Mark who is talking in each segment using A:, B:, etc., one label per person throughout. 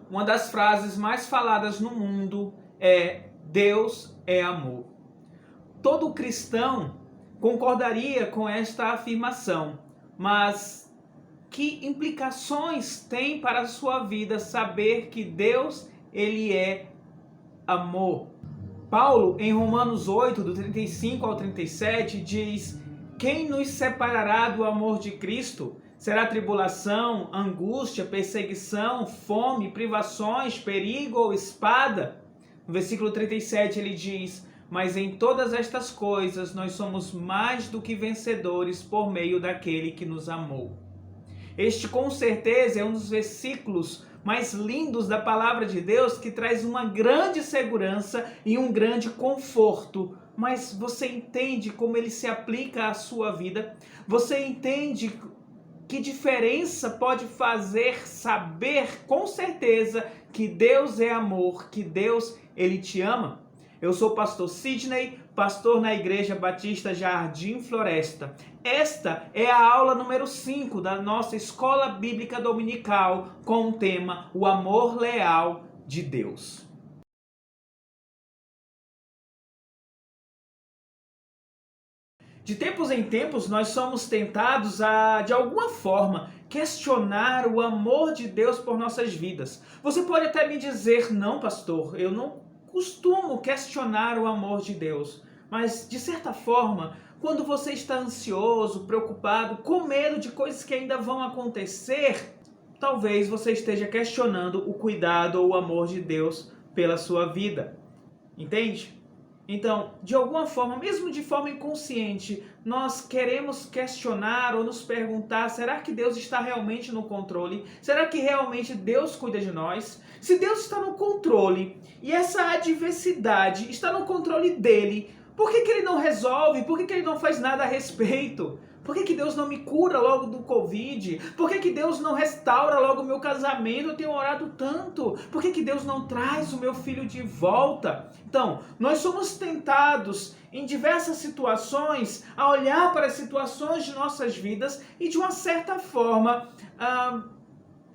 A: uma das frases mais faladas no mundo é: Deus é amor. Todo cristão concordaria com esta afirmação, mas que implicações tem para a sua vida saber que Deus, ele é amor? Paulo, em Romanos 8, do 35 ao 37, diz: quem nos separará do amor de Cristo? Será tribulação, angústia, perseguição, fome, privações, perigo ou espada? No versículo 37 ele diz: mas em todas estas coisas nós somos mais do que vencedores por meio daquele que nos amou. Este, com certeza, é um dos versículos mais lindos da palavra de Deus, que traz uma grande segurança e um grande conforto. Mas você entende como ele se aplica à sua vida? Você entende que diferença pode fazer saber com certeza que Deus é amor, que Deus, ele te ama? Eu sou o pastor Sidney, pastor na Igreja Batista Jardim Floresta. Esta é a aula número 5 da nossa Escola Bíblica Dominical com o tema O Amor Leal de Deus. De tempos em tempos, nós somos tentados a, de alguma forma, questionar o amor de Deus por nossas vidas. Você pode até me dizer: não, pastor, eu não costumo questionar o amor de Deus. Mas, de certa forma, quando você está ansioso, preocupado, com medo de coisas que ainda vão acontecer, talvez você esteja questionando o cuidado ou o amor de Deus pela sua vida. Entende? Então, de alguma forma, mesmo de forma inconsciente, nós queremos questionar ou nos perguntar: será que Deus está realmente no controle? Será que realmente Deus cuida de nós? Se Deus está no controle e essa adversidade está no controle dele, por que ele não resolve? Por que ele não faz nada a respeito? Por que Deus não me cura logo do Covid? Por que Deus não restaura logo o meu casamento? Eu tenho orado tanto. Por que Deus não traz o meu filho de volta? Então, nós somos tentados em diversas situações a olhar para as situações de nossas vidas e, de uma certa forma,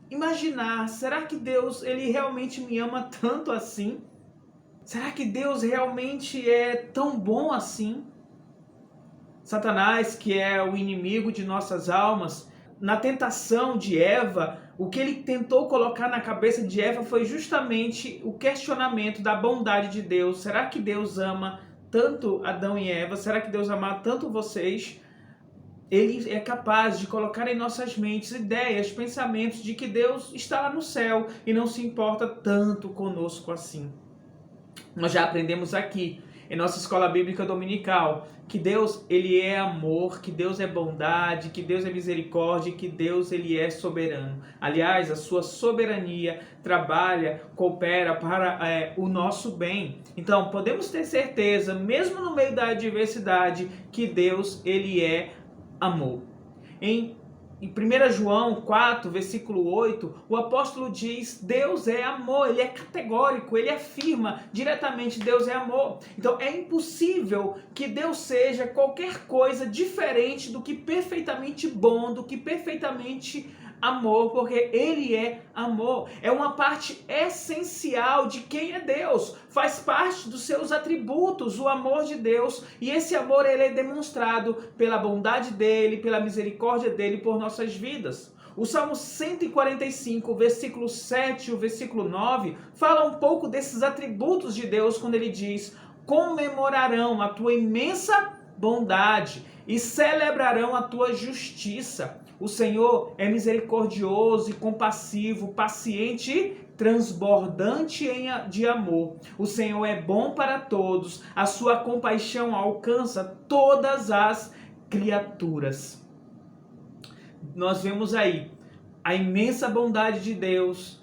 A: imaginar: será que Deus, ele realmente me ama tanto assim? Será que Deus realmente é tão bom assim? Satanás, que é o inimigo de nossas almas, na tentação de Eva, o que ele tentou colocar na cabeça de Eva foi justamente o questionamento da bondade de Deus. Será que Deus ama tanto Adão e Eva? Será que Deus ama tanto vocês? Ele é capaz de colocar em nossas mentes ideias, pensamentos de que Deus está lá no céu e não se importa tanto conosco assim. Nós já aprendemos aqui em nossa escola bíblica dominical que Deus, ele é amor, que Deus é bondade, que Deus é misericórdia, que Deus, ele é soberano. Aliás, a sua soberania trabalha, coopera para o nosso bem. Então, podemos ter certeza, mesmo no meio da adversidade, que Deus, ele é amor. Em 1 João 4, versículo 8, o apóstolo diz: Deus é amor, ele é categórico, ele afirma diretamente: Deus é amor. Então é impossível que Deus seja qualquer coisa diferente do que perfeitamente bom, do que perfeitamente amor, porque ele é amor. É uma parte essencial de quem é Deus, faz parte dos seus atributos, o amor de Deus, e esse amor, ele é demonstrado pela bondade dele, pela misericórdia dele por nossas vidas. O Salmo 145, versículo 7 e o versículo 9, fala um pouco desses atributos de Deus, quando ele diz: comemorarão a tua imensa bondade e celebrarão a tua justiça. O Senhor é misericordioso e compassivo, paciente e transbordante de amor. O Senhor é bom para todos, a sua compaixão alcança todas as criaturas. Nós vemos aí a imensa bondade de Deus,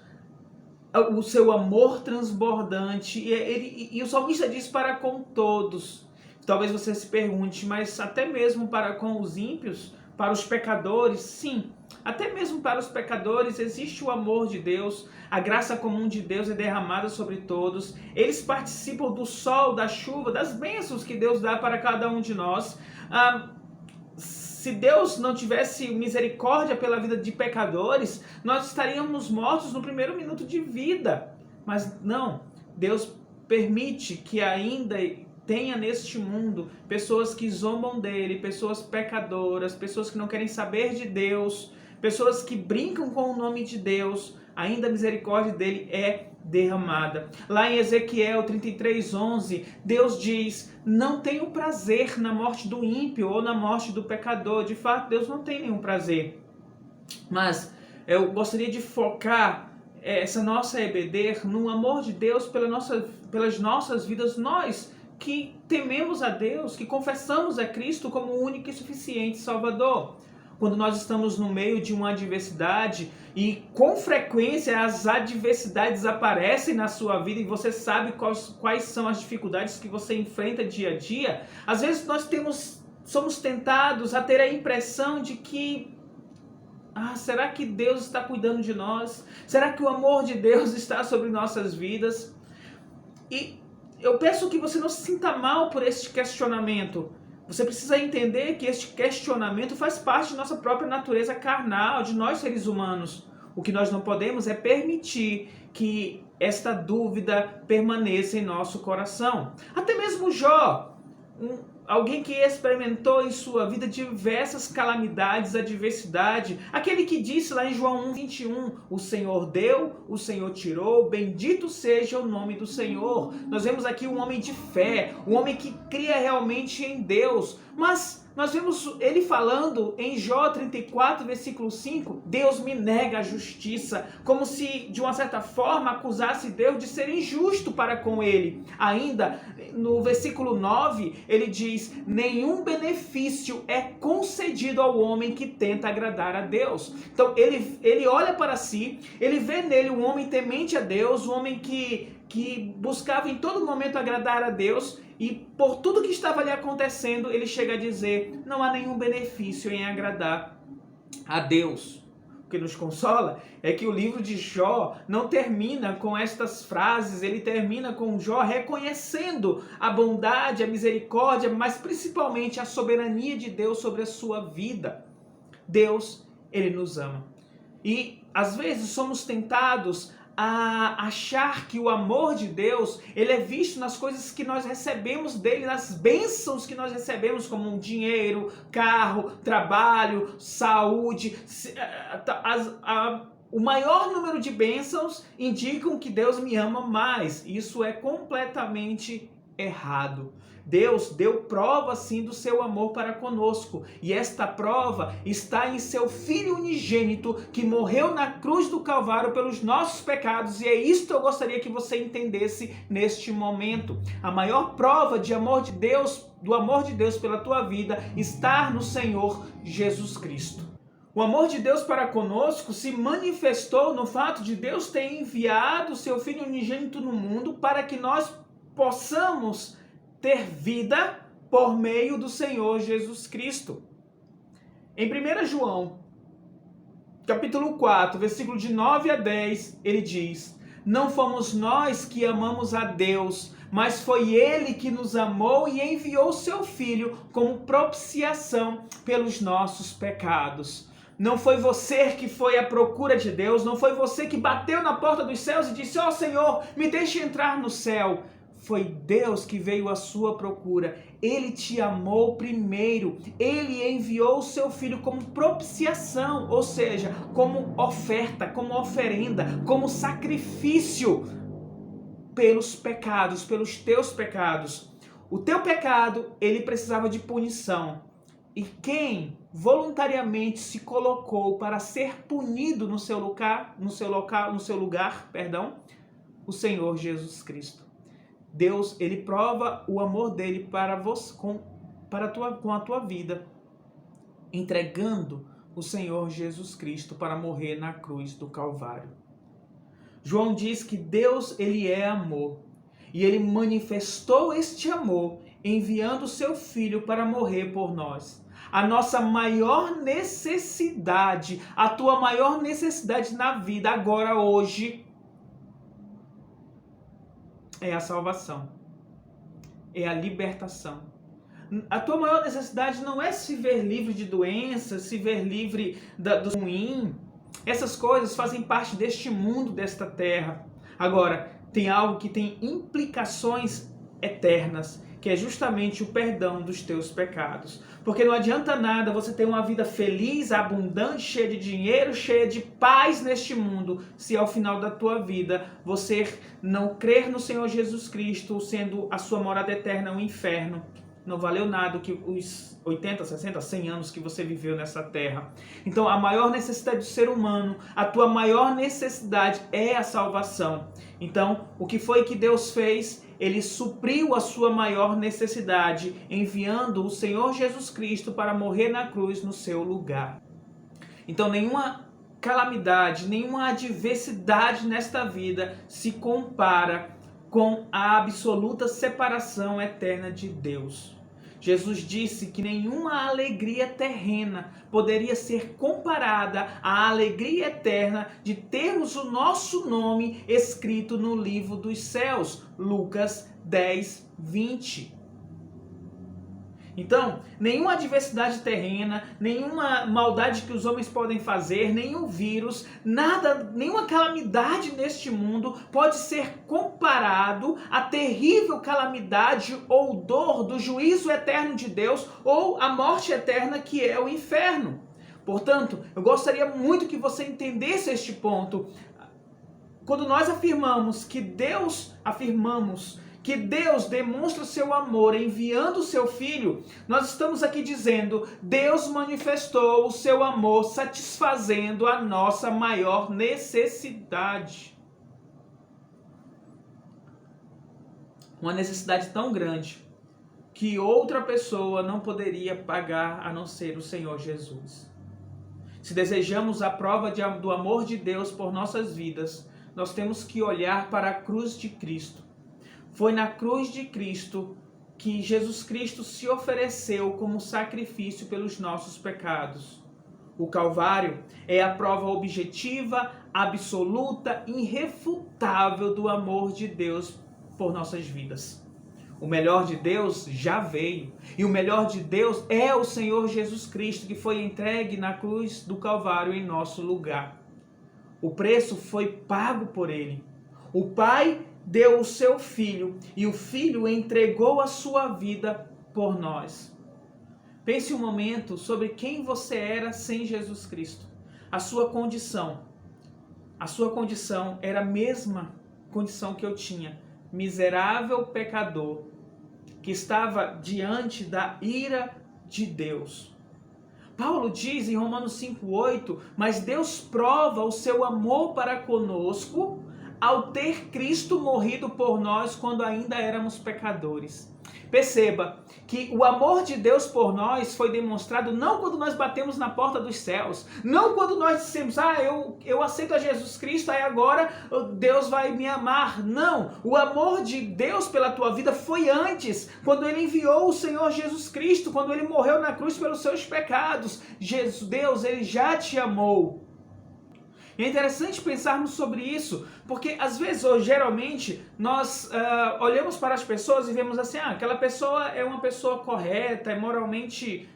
A: o seu amor transbordante, e o salmista diz: para com todos. Talvez você se pergunte: mas até mesmo para com os ímpios? Para os pecadores? Sim, até mesmo para os pecadores existe o amor de Deus, a graça comum de Deus é derramada sobre todos, eles participam do sol, da chuva, das bênçãos que Deus dá para cada um de nós. se Deus não tivesse misericórdia pela vida de pecadores, nós estaríamos mortos no primeiro minuto de vida. Mas não, Deus permite que ainda tenha neste mundo pessoas que zombam dele, pessoas pecadoras, pessoas que não querem saber de Deus, pessoas que brincam com o nome de Deus. Ainda a misericórdia dele é derramada. Lá em Ezequiel 33:11, Deus diz: não tenho prazer na morte do ímpio ou na morte do pecador. De fato, Deus não tem nenhum prazer. Mas eu gostaria de focar essa nossa EBD no amor de Deus pelas nossas vidas, nós que tememos a Deus, que confessamos a Cristo como o único e suficiente Salvador. Quando nós estamos no meio de uma adversidade, e com frequência as adversidades aparecem na sua vida e você sabe quais são as dificuldades que você enfrenta dia a dia, às vezes nós somos tentados a ter a impressão de que será que Deus está cuidando de nós? Será que o amor de Deus está sobre nossas vidas? E eu peço que você não se sinta mal por este questionamento. Você precisa entender que este questionamento faz parte de nossa própria natureza carnal, de nós seres humanos. O que nós não podemos é permitir que esta dúvida permaneça em nosso coração. Até mesmo Jó, alguém que experimentou em sua vida diversas calamidades, adversidade, aquele que disse lá em João 1:21, o Senhor deu, o Senhor tirou, bendito seja o nome do Senhor. Nós vemos aqui um homem de fé, um homem que cria realmente em Deus, mas nós vemos ele falando em Jó 34, versículo 5, Deus me nega a justiça, como se de uma certa forma acusasse Deus de ser injusto para com ele. Ainda no versículo 9, ele diz, nenhum benefício é concedido ao homem que tenta agradar a Deus. Então ele olha para si, ele vê nele um homem temente a Deus, um homem que buscava em todo momento agradar a Deus, e por tudo que estava ali acontecendo, ele chega a dizer, não há nenhum benefício em agradar a Deus. O que nos consola é que o livro de Jó não termina com estas frases, ele termina com Jó reconhecendo a bondade, a misericórdia, mas principalmente a soberania de Deus sobre a sua vida. Deus, ele nos ama. E às vezes somos tentados a achar que o amor de Deus, ele é visto nas coisas que nós recebemos dele, nas bênçãos que nós recebemos, como um dinheiro, carro, trabalho, saúde. O maior número de bênçãos indicam que Deus me ama mais. Isso é completamente errado. Deus deu prova sim do seu amor para conosco, e esta prova está em seu Filho unigênito que morreu na cruz do Calvário pelos nossos pecados, e é isso que eu gostaria que você entendesse neste momento. A maior prova de amor de Deus, do amor de Deus pela tua vida, está no Senhor Jesus Cristo. O amor de Deus para conosco se manifestou no fato de Deus ter enviado o seu Filho unigênito no mundo para que nós possamos ter vida por meio do Senhor Jesus Cristo. Em 1 João, capítulo 4, versículo de 9 a 10, ele diz, não fomos nós que amamos a Deus, mas foi Ele que nos amou e enviou seu Filho como propiciação pelos nossos pecados. Não foi você que foi à procura de Deus, não foi você que bateu na porta dos céus e disse, Senhor, me deixe entrar no céu. Foi Deus que veio à sua procura. Ele te amou primeiro. Ele enviou o seu Filho como propiciação, ou seja, como oferta, como oferenda, como sacrifício pelos pecados, pelos teus pecados. O teu pecado, ele precisava de punição. E quem voluntariamente se colocou para ser punido no seu lugar, o Senhor Jesus Cristo. Deus, ele prova o amor dele para você, com a tua vida, entregando o Senhor Jesus Cristo para morrer na cruz do Calvário. João diz que Deus, ele é amor, e ele manifestou este amor enviando o seu Filho para morrer por nós. A nossa maior necessidade, a tua maior necessidade na vida agora, hoje, é a salvação, é a libertação. A tua maior necessidade não é se ver livre de doenças, se ver livre do ruim. Essas coisas fazem parte deste mundo, desta terra. Agora, tem algo que tem implicações eternas, que é justamente o perdão dos teus pecados. Porque não adianta nada você ter uma vida feliz, abundante, cheia de dinheiro, cheia de paz neste mundo, se ao final da tua vida você não crer no Senhor Jesus Cristo, sendo a sua morada eterna o inferno. Não valeu nada que os 80, 60, 100 anos que você viveu nessa terra. Então, a maior necessidade do ser humano, a tua maior necessidade é a salvação. Então, o que foi que Deus fez? Ele supriu a sua maior necessidade, enviando o Senhor Jesus Cristo para morrer na cruz no seu lugar. Então, nenhuma calamidade, nenhuma adversidade nesta vida se compara com a absoluta separação eterna de Deus. Jesus disse que nenhuma alegria terrena poderia ser comparada à alegria eterna de termos o nosso nome escrito no livro dos céus. Lucas 10, 20. Então, nenhuma adversidade terrena, nenhuma maldade que os homens podem fazer, nenhum vírus, nada, nenhuma calamidade neste mundo pode ser comparado à terrível calamidade ou dor do juízo eterno de Deus ou a morte eterna que é o inferno. Portanto, eu gostaria muito que você entendesse este ponto. Quando nós afirmamos que Deus demonstra o seu amor enviando o seu Filho, nós estamos aqui dizendo, Deus manifestou o seu amor satisfazendo a nossa maior necessidade. Uma necessidade tão grande que outra pessoa não poderia pagar a não ser o Senhor Jesus. Se desejamos a prova do amor de Deus por nossas vidas, nós temos que olhar para a cruz de Cristo. Foi na cruz de Cristo que Jesus Cristo se ofereceu como sacrifício pelos nossos pecados. O Calvário é a prova objetiva, absoluta, irrefutável do amor de Deus por nossas vidas. O melhor de Deus já veio. E o melhor de Deus é o Senhor Jesus Cristo, que foi entregue na cruz do Calvário em nosso lugar. O preço foi pago por ele. O Pai deu o seu Filho e o Filho entregou a sua vida por nós. Pense um momento sobre quem você era sem Jesus Cristo. A sua condição era a mesma condição que eu tinha. Miserável pecador que estava diante da ira de Deus. Paulo diz em Romanos 5,8, mas Deus prova o seu amor para conosco ao ter Cristo morrido por nós quando ainda éramos pecadores. Perceba que o amor de Deus por nós foi demonstrado não quando nós batemos na porta dos céus, não quando nós dissemos, eu aceito a Jesus Cristo, aí agora Deus vai me amar. Não, o amor de Deus pela tua vida foi antes, quando Ele enviou o Senhor Jesus Cristo, quando Ele morreu na cruz pelos seus pecados. Deus, Ele já te amou. E é interessante pensarmos sobre isso, porque às vezes, ou geralmente, nós olhamos para as pessoas e vemos assim, aquela pessoa é uma pessoa correta, é moralmente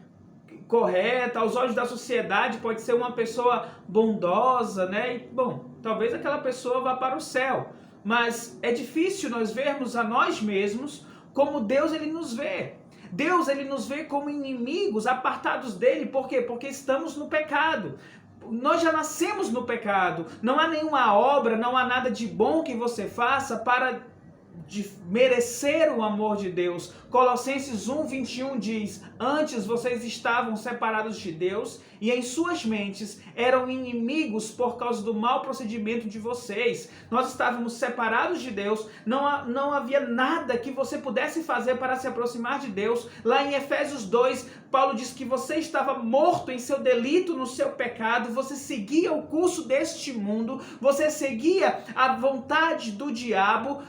A: correta, aos olhos da sociedade pode ser uma pessoa bondosa, né? E, bom, talvez aquela pessoa vá para o céu, mas é difícil nós vermos a nós mesmos como Deus ele nos vê. Deus ele nos vê como inimigos, apartados dele, por quê? Porque estamos no pecado. Nós já nascemos no pecado, não há nenhuma obra, não há nada de bom que você faça para merecer o amor de Deus. Colossenses 1:21 diz, antes vocês estavam separados de Deus e em suas mentes eram inimigos por causa do mau procedimento de vocês. Nós estávamos separados de Deus, não havia nada que você pudesse fazer para se aproximar de Deus. Lá em Efésios 2, Paulo diz que você estava morto em seu delito, no seu pecado, você seguia o curso deste mundo, você seguia a vontade do diabo,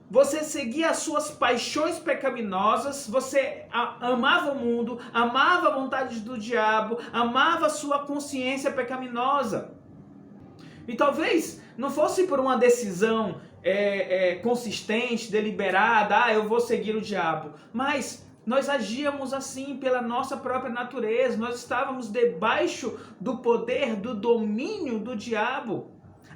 A: você seguia as suas paixões pecaminosas, você amava o mundo, amava a vontade do diabo, amava a sua consciência pecaminosa. E talvez não fosse por uma decisão consistente, deliberada, eu vou seguir o diabo. Mas nós agíamos assim pela nossa própria natureza, nós estávamos debaixo do poder, do domínio do diabo.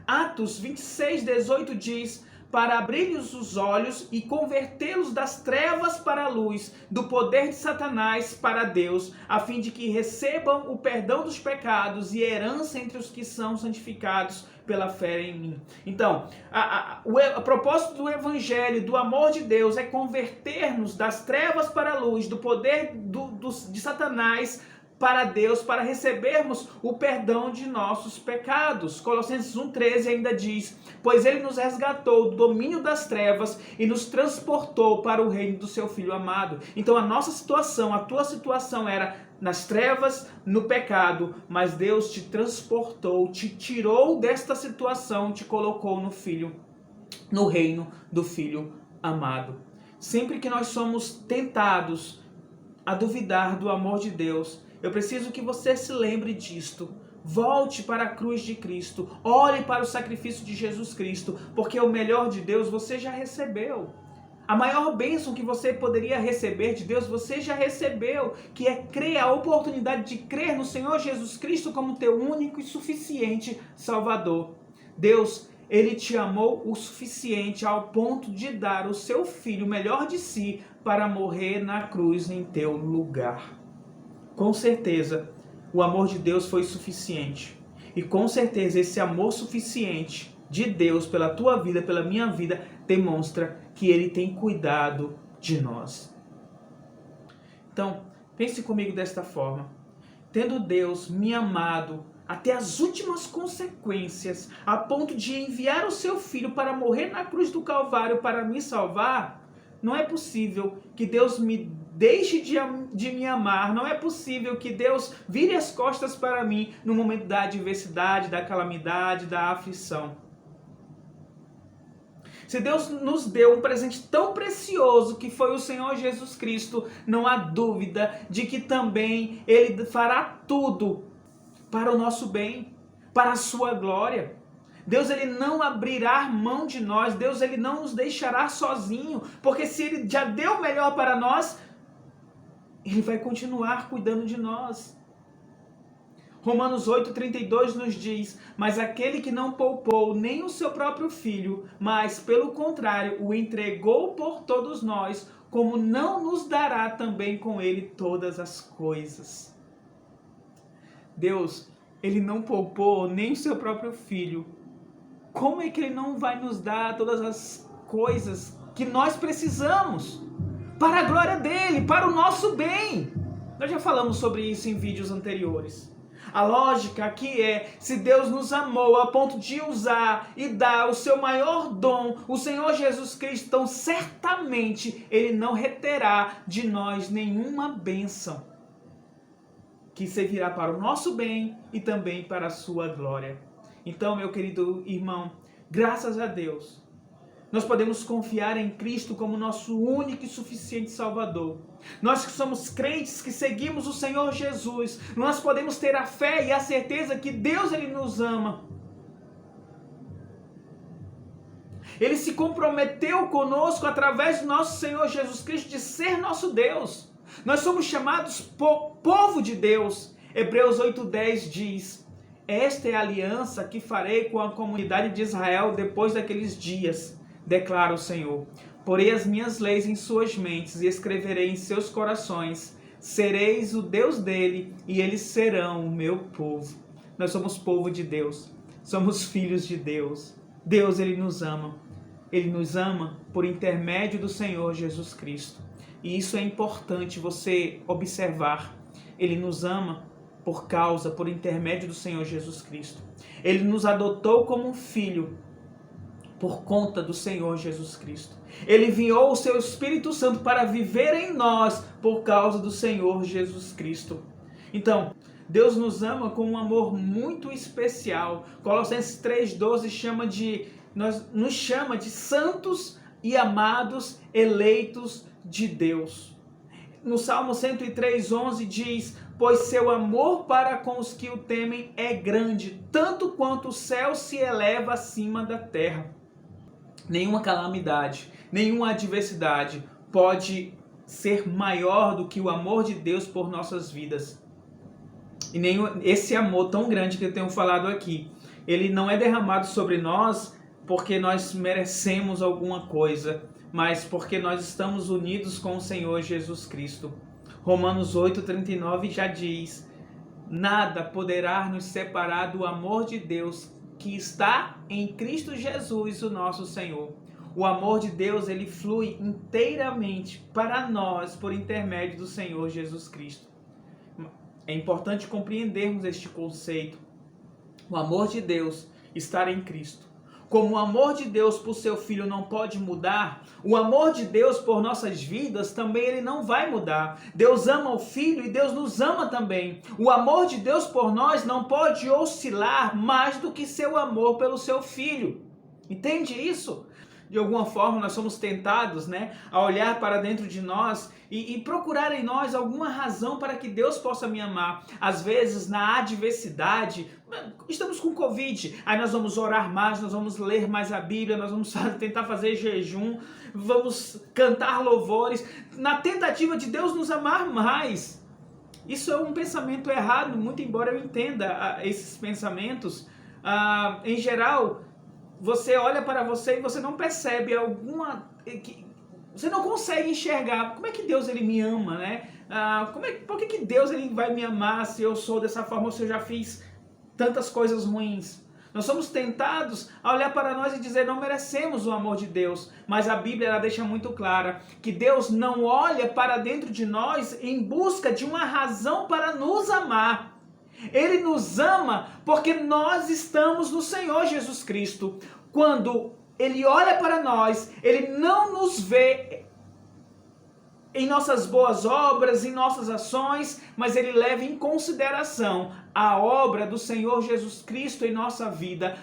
A: Atos 26:18 diz: para abrir-lhes os olhos e convertê-los das trevas para a luz, do poder de Satanás para Deus, a fim de que recebam o perdão dos pecados e herança entre os que são santificados pela fé em mim. Então, o propósito do evangelho, do amor de Deus, é converter-nos das trevas para a luz, do poder de Satanás para Deus, para recebermos o perdão de nossos pecados. Colossenses 1:13 ainda diz: pois ele nos resgatou do domínio das trevas e nos transportou para o reino do seu Filho amado. Então a nossa situação, a tua situação era nas trevas, no pecado, mas Deus te transportou, te tirou desta situação, te colocou no reino do Filho amado. Sempre que nós somos tentados a duvidar do amor de Deus, eu preciso que você se lembre disto. Volte para a cruz de Cristo. Olhe para o sacrifício de Jesus Cristo, porque o melhor de Deus você já recebeu. A maior bênção que você poderia receber de Deus, você já recebeu, que é crer, a oportunidade de crer no Senhor Jesus Cristo como teu único e suficiente Salvador. Deus, Ele te amou o suficiente ao ponto de dar o seu Filho, o melhor de si, para morrer na cruz em teu lugar. Com certeza, o amor de Deus foi suficiente. E com certeza esse amor suficiente de Deus pela tua vida, pela minha vida, demonstra que Ele tem cuidado de nós. Então, pense comigo desta forma. Tendo Deus me amado até as últimas consequências, a ponto de enviar o seu Filho para morrer na cruz do Calvário para me salvar, não é possível que Deus me deixe de me amar, não é possível que Deus vire as costas para mim no momento da adversidade, da calamidade, da aflição. Se Deus nos deu um presente tão precioso que foi o Senhor Jesus Cristo, não há dúvida de que também Ele fará tudo para o nosso bem, para a sua glória. Deus, Ele não abrirá mão de nós, Deus, Ele não nos deixará sozinho, porque se Ele já deu o melhor para nós, Ele vai continuar cuidando de nós. Romanos 8:32 nos diz: mas aquele que não poupou nem o seu próprio filho, mas pelo contrário o entregou por todos nós, como não nos dará também com ele todas as coisas? Deus, Ele não poupou nem o seu próprio filho. Como é que Ele não vai nos dar todas as coisas que nós precisamos? Para a glória dEle, para o nosso bem. Nós já falamos sobre isso em vídeos anteriores. A lógica aqui é, se Deus nos amou a ponto de usar e dar o seu maior dom, o Senhor Jesus Cristo, então certamente Ele não reterá de nós nenhuma bênção que servirá para o nosso bem e também para a sua glória. Então, meu querido irmão, graças a Deus, nós podemos confiar em Cristo como nosso único e suficiente Salvador. Nós que somos crentes, que seguimos o Senhor Jesus, nós podemos ter a fé e a certeza que Deus, Ele nos ama. Ele se comprometeu conosco através do nosso Senhor Jesus Cristo de ser nosso Deus. Nós somos chamados povo de Deus. Hebreus 8:10 diz: esta é a aliança que farei com a comunidade de Israel depois daqueles dias, declara o Senhor. Porei as minhas leis em suas mentes e escreverei em seus corações. Sereis o Deus dele e eles serão o meu povo. Nós somos povo de Deus. Somos filhos de Deus. Deus, Ele nos ama. Ele nos ama por intermédio do Senhor Jesus Cristo. E isso é importante você observar. Ele nos ama por intermédio do Senhor Jesus Cristo. Ele nos adotou como um filho por conta do Senhor Jesus Cristo. Ele enviou o seu Espírito Santo para viver em nós por causa do Senhor Jesus Cristo. Então, Deus nos ama com um amor muito especial. Colossenses 3:12 nos chama de santos e amados, eleitos de Deus. No Salmo 103:11 diz: pois seu amor para com os que o temem é grande, tanto quanto o céu se eleva acima da terra. nenhuma calamidade, nenhuma adversidade pode ser maior do que o amor de Deus por nossas vidas. E esse amor tão grande que eu tenho falado aqui, ele não é derramado sobre nós porque nós merecemos alguma coisa, mas porque nós estamos unidos com o Senhor Jesus Cristo. Romanos 8,39 já diz: nada poderá nos separar do amor de Deus que está em Cristo Jesus, o nosso Senhor. O amor de Deus, ele flui inteiramente para nós por intermédio do Senhor Jesus Cristo. É importante compreendermos este conceito. O amor de Deus está em Cristo. Como o amor de Deus por seu Filho não pode mudar, o amor de Deus por nossas vidas também ele não vai mudar. Deus ama o Filho e Deus nos ama também. O amor de Deus por nós não pode oscilar mais do que seu amor pelo seu Filho. Entende isso? De alguma forma nós somos tentados, a olhar para dentro de nós e procurar em nós alguma razão para que Deus possa me amar. Às vezes, na adversidade, estamos com Covid, aí nós vamos orar mais, nós vamos ler mais a Bíblia, nós vamos tentar fazer jejum, vamos cantar louvores, na tentativa de Deus nos amar mais. Isso é um pensamento errado, muito embora eu entenda esses pensamentos. Em geral, você olha para você e você não percebe você não consegue enxergar como é que Deus ele me ama, por que Deus ele vai me amar se eu sou dessa forma ou se eu já fiz tantas coisas ruins? Nós somos tentados a olhar para nós e dizer não merecemos o amor de Deus, mas a Bíblia ela deixa muito clara que Deus não olha para dentro de nós em busca de uma razão para nos amar. Ele nos ama porque nós estamos no Senhor Jesus Cristo. Quando Ele olha para nós, Ele não nos vê em nossas boas obras, em nossas ações, mas Ele leva em consideração a obra do Senhor Jesus Cristo em nossa vida.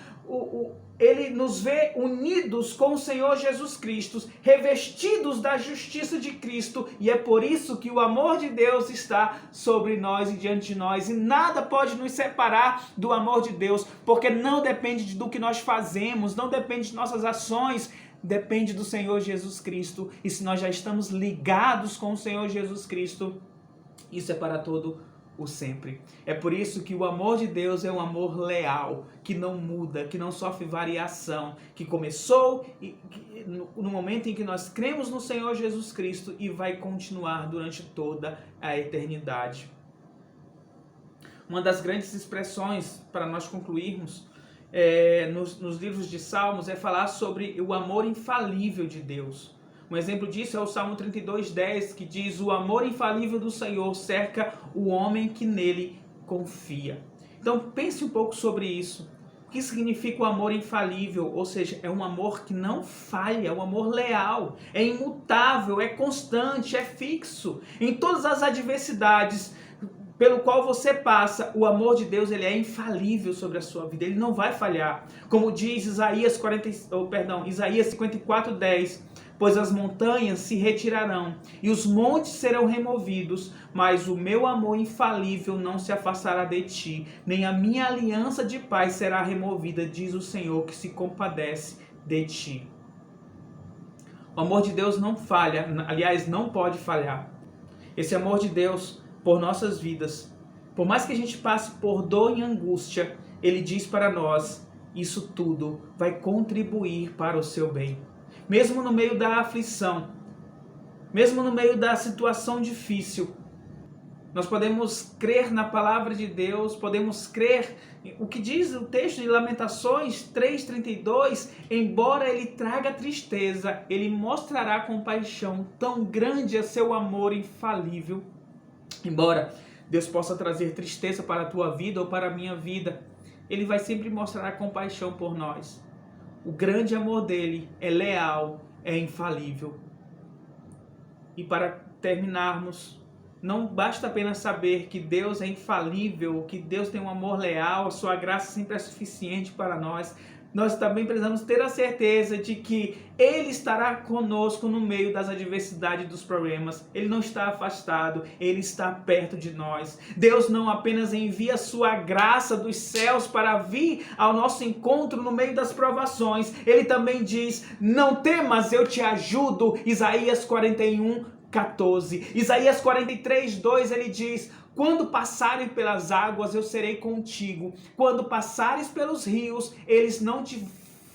A: Ele nos vê unidos com o Senhor Jesus Cristo, revestidos da justiça de Cristo, e é por isso que o amor de Deus está sobre nós e diante de nós, e nada pode nos separar do amor de Deus, porque não depende do que nós fazemos, não depende de nossas ações, depende do Senhor Jesus Cristo, e se nós já estamos ligados com o Senhor Jesus Cristo, isso é para todo o sempre. É por isso que o amor de Deus é um amor leal, que não muda, que não sofre variação, que começou no momento em que nós cremos no Senhor Jesus Cristo e vai continuar durante toda a eternidade. Uma das grandes expressões, para nós concluirmos, nos livros de Salmos, é falar sobre o amor infalível de Deus. Um exemplo disso é o Salmo 32:10, que diz: o amor infalível do Senhor cerca o homem que nele confia. Então pense um pouco sobre isso. O que significa o amor infalível? Ou seja, é um amor que não falha, é um amor leal, é imutável, é constante, é fixo. Em todas as adversidades pelo qual você passa, o amor de Deus ele é infalível sobre a sua vida, ele não vai falhar. Como diz Isaías 54:10, pois as montanhas se retirarão e os montes serão removidos, mas o meu amor infalível não se afastará de ti, nem a minha aliança de paz será removida, diz o Senhor que se compadece de ti. O amor de Deus não falha, aliás, não pode falhar. Esse amor de Deus por nossas vidas, por mais que a gente passe por dor e angústia, Ele diz para nós, isso tudo vai contribuir para o seu bem. Mesmo no meio da aflição, mesmo no meio da situação difícil, nós podemos crer na palavra de Deus, podemos crer o que diz o texto de Lamentações 3:32, embora ele traga tristeza, ele mostrará compaixão, tão grande é seu amor infalível. Embora Deus possa trazer tristeza para a tua vida ou para a minha vida, Ele vai sempre mostrar compaixão por nós. O grande amor dele é leal, é infalível. E para terminarmos, não basta apenas saber que Deus é infalível, que Deus tem um amor leal, a sua graça sempre é suficiente para nós, nós também precisamos ter a certeza de que Ele estará conosco no meio das adversidades e dos problemas. Ele não está afastado, Ele está perto de nós. Deus não apenas envia a sua graça dos céus para vir ao nosso encontro no meio das provações. Ele também diz: não temas, eu te ajudo. Isaías 41:14. Isaías 43:2, ele diz: quando passarem pelas águas, eu serei contigo. Quando passares pelos rios, eles não te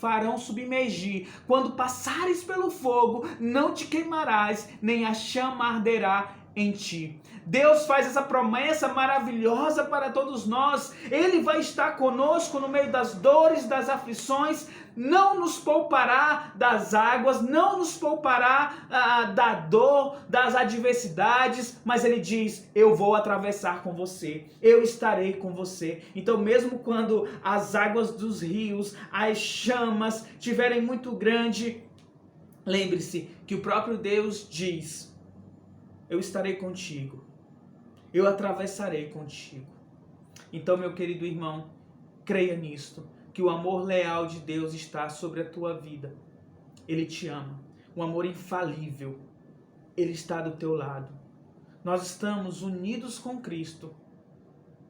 A: farão submergir. Quando passares pelo fogo, não te queimarás, nem a chama arderá em ti. Deus faz essa promessa maravilhosa para todos nós. Ele vai estar conosco no meio das dores, das aflições, não nos poupará das águas, não nos poupará da dor, das adversidades, mas Ele diz: eu vou atravessar com você, eu estarei com você. Então, mesmo quando as águas dos rios, as chamas estiverem muito grandes, lembre-se que o próprio Deus diz: eu estarei contigo, eu atravessarei contigo. Então, meu querido irmão, creia nisto, que o amor leal de Deus está sobre a tua vida. Ele te ama, um amor infalível. Ele está do teu lado. Nós estamos unidos com Cristo,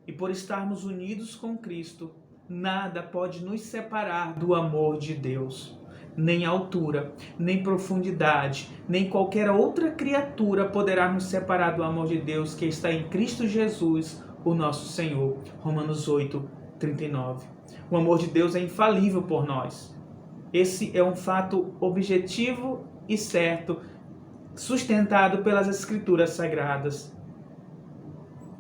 A: e por estarmos unidos com Cristo, nada pode nos separar do amor de Deus. Nem altura, nem profundidade, nem qualquer outra criatura poderá nos separar do amor de Deus que está em Cristo Jesus, o nosso Senhor. Romanos 8:39. O amor de Deus é infalível por nós. Esse é um fato objetivo e certo, sustentado pelas Escrituras Sagradas.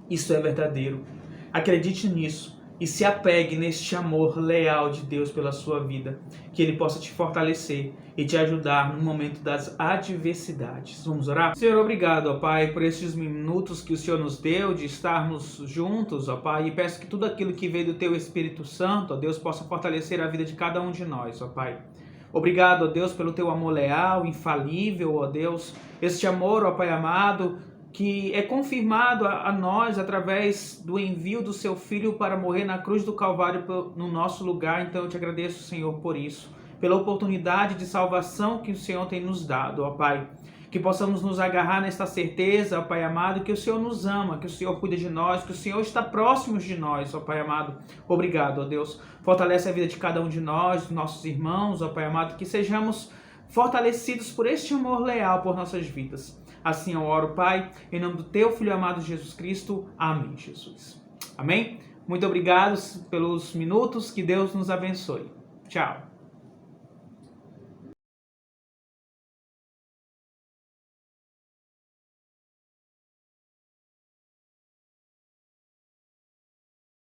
A: Isso é verdadeiro. Acredite nisso e se apegue neste amor leal de Deus pela sua vida, que Ele possa te fortalecer e te ajudar no momento das adversidades. Vamos orar? Senhor, obrigado, ó Pai, por esses minutos que o Senhor nos deu de estarmos juntos, ó Pai, e peço que tudo aquilo que veio do Teu Espírito Santo, ó Deus, possa fortalecer a vida de cada um de nós, ó Pai. Obrigado, ó Deus, pelo Teu amor leal, infalível, ó Deus, este amor, ó Pai amado, que é confirmado a nós através do envio do Seu Filho para morrer na cruz do Calvário no nosso lugar. Então eu te agradeço, Senhor, por isso, pela oportunidade de salvação que o Senhor tem nos dado, ó Pai. Que possamos nos agarrar nesta certeza, ó Pai amado, que o Senhor nos ama, que o Senhor cuida de nós, que o Senhor está próximo de nós, ó Pai amado. Obrigado, ó Deus. Fortalece a vida de cada um de nós, dos nossos irmãos, ó Pai amado, que sejamos fortalecidos por este amor leal por nossas vidas. Assim eu oro, Pai, em nome do Teu Filho amado Jesus Cristo. Amém, Jesus. Amém? Muito obrigado pelos minutos. Que Deus nos abençoe. Tchau.